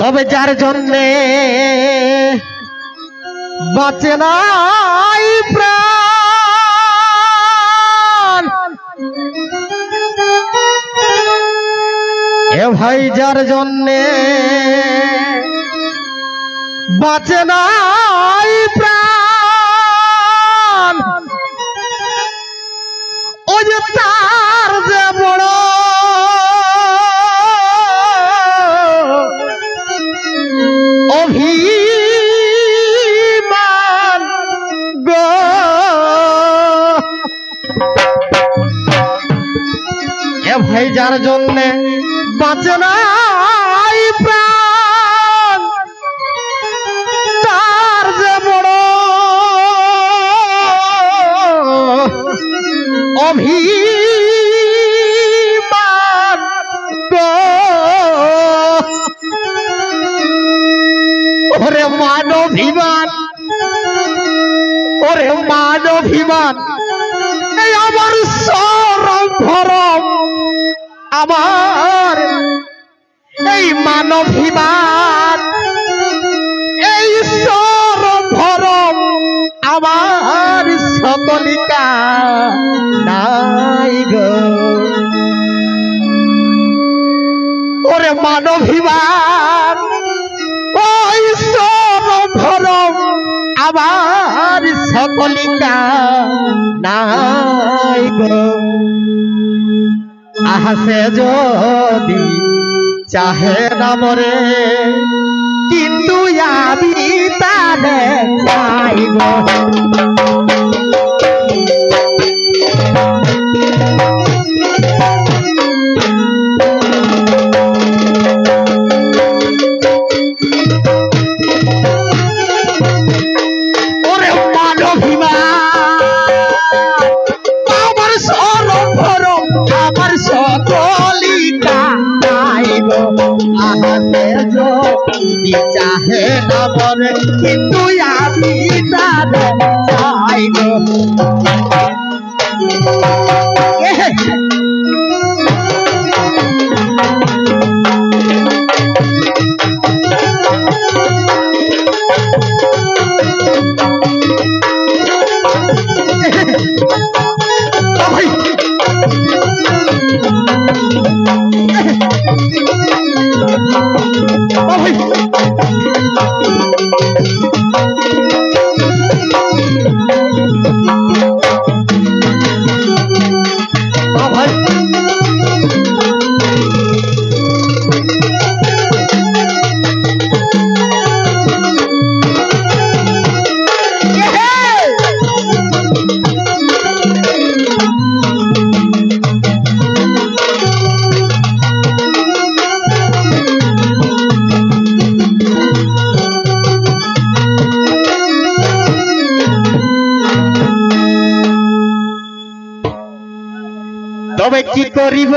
তবে যার জন্যে বাঁচে নাই প্রাণ, এ ভাই যার জন্যে বাঁচে নাই প্রাণ, ও যে তার যে বড় অভিমান গো। এ ভাই যার জন্যে বাঁচে নাই প্রাণ, তার যে বড় অভিমান গো। ওরে মানবিমান, ওরে মানবিমান, এই আমার সরম ভরম, আমার এই মানবিমান, এই সরম ভরম আমার সকলিকা নাই গো। ওরে মানবিমান, ওই সরম ভরম আমার সকলিকা নাই গো। আহাসে যদি চাহে না মরে, কিন্তু আমি তারে চাই গো। চাহে না মরে, কিন্তু আমি তারে চাই গো। তবে কি করিব,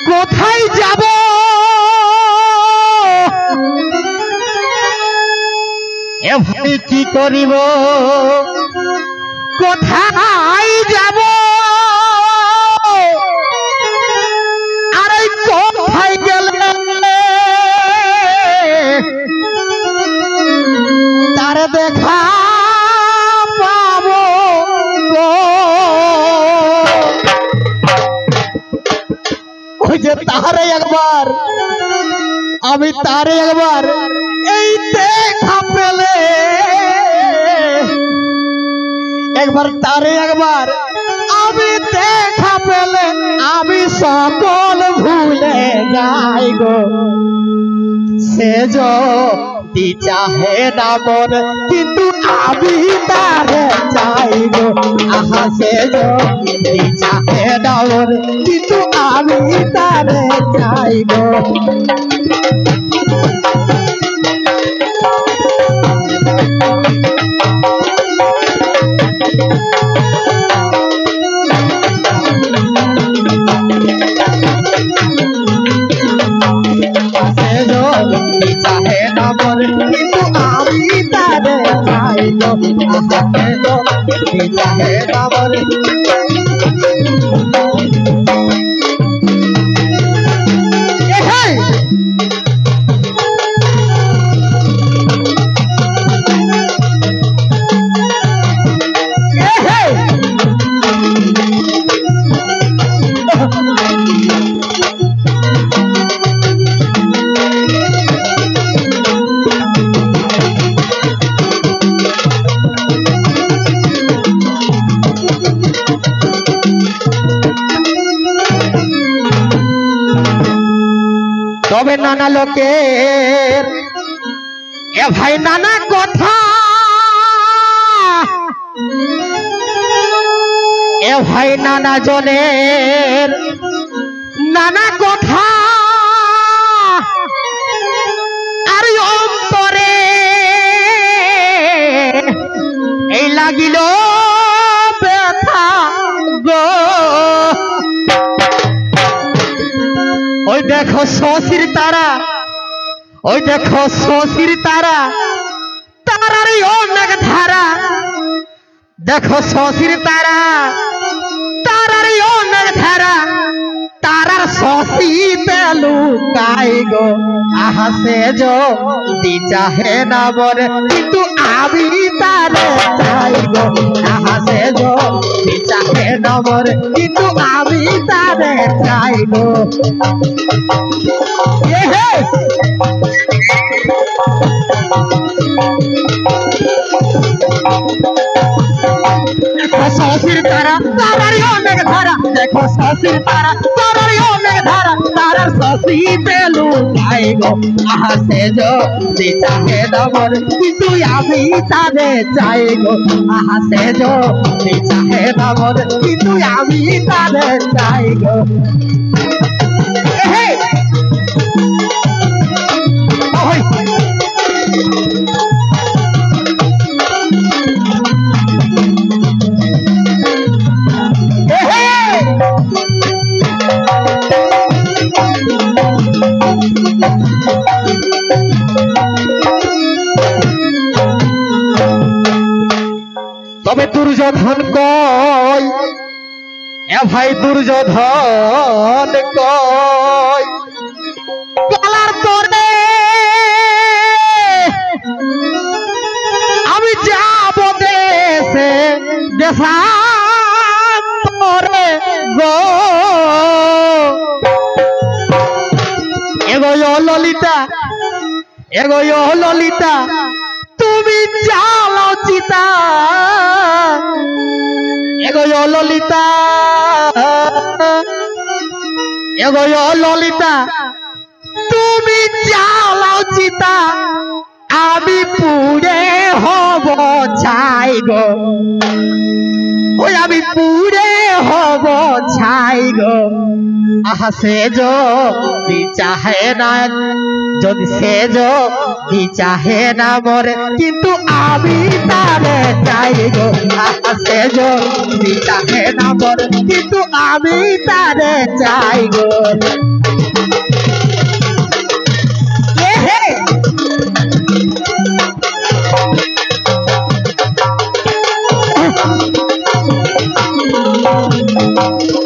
কোথায় যাব, এ ভাই কি করিব, কোথায় যাব, আর কোথায় গেলে তার দেখা পাবো গো। ওই যে তারে একবার, আমি তারে একবার এই দেখা পেলে, একবার তারে একবার আমি দেখা পেলে, আমি সকল ভুলে যাই গো। সে যদি চাহে না মরে, কিন্তু আমি তারে চাই গো। আহা সে যদি চাহে না মরে, কিন্তু আমি তারে চাই গো। চাহে না মরে, কিন্তু আমি তারে চাই গো। চাহে না মরে, তবে নানা লোকের এ ভাই নানা কথা, এ ভাই নানা জনের নানা কথা, আর অন্তরে এই লাগিল ব্যথা গো। ওই দেখো শশীর তারা, ওই দেখো শশীর তারা, তারার অনেক ধারা, দেখো শশীর তারা, তারার অনেক ধারা, তারার শশীতে লুকাই গো। আহা সে যদি চাহে না বলে কিন্তু আমি তারে চাই গো। আহা সে যদি চাহে না বলে কিন্তু আমি তারে চাই গো। শশীর তারা, তারার অনেক ধারা, দেখো শশীর তারা, তারার অনেক ধারা, তারার শশীতে লুকাই গো। আহা সে যদি চাহে না বলে কিন্তু আমি তারে চাই গো। আহা সে যদি চাহে না বলে কিন্তু আমি তারে চাই গো। তবে দুর্যোধন কই, এ ভাই দুর্যোধন কই, গলার তরে আমি যাব দেশে দেশান্তরে গো। এগো ললিতা, এগো ললিতা, তুমি চালাও চিতা, এগো ললিতা, এগো ললিতা, তুমি চালাও চিতা, আমি পুড়ে হব ছাই গো। ওই আমি পুড়ে হব ছাই গো। আহা সে যদি চাহে না, যদি সে যদি চাহে না মরে কিন্তু আমি তারে চাই গো। আহা সে যদি চাহে না মরে কিন্তু আমি তারে চাই গো।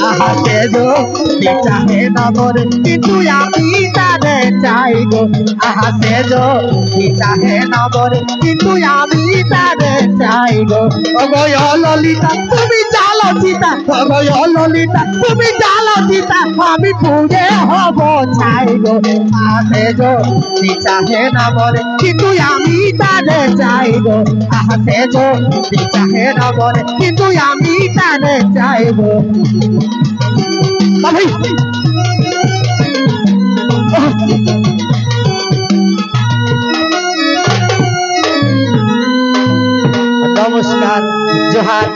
আহা সে যদি চাহে না মরে কিন্তু আমি তারে চাই গো। আহা সে যদি চাহে না মরে কিন্তু আমি তারে চাই গো। ওগো ললিতা, তুমি চালো চিতা, ওগো ললিতা, তুমি চালো চিতা, আমি পুড়ে হব ছাই গো। আহা সে যদি চাহে না মরে কিন্তু আমি তারে চাই গো। আহা সে যদি চাহে না মরে কিন্তু আমি তারে চাই গো। নমস্কার, জোহার।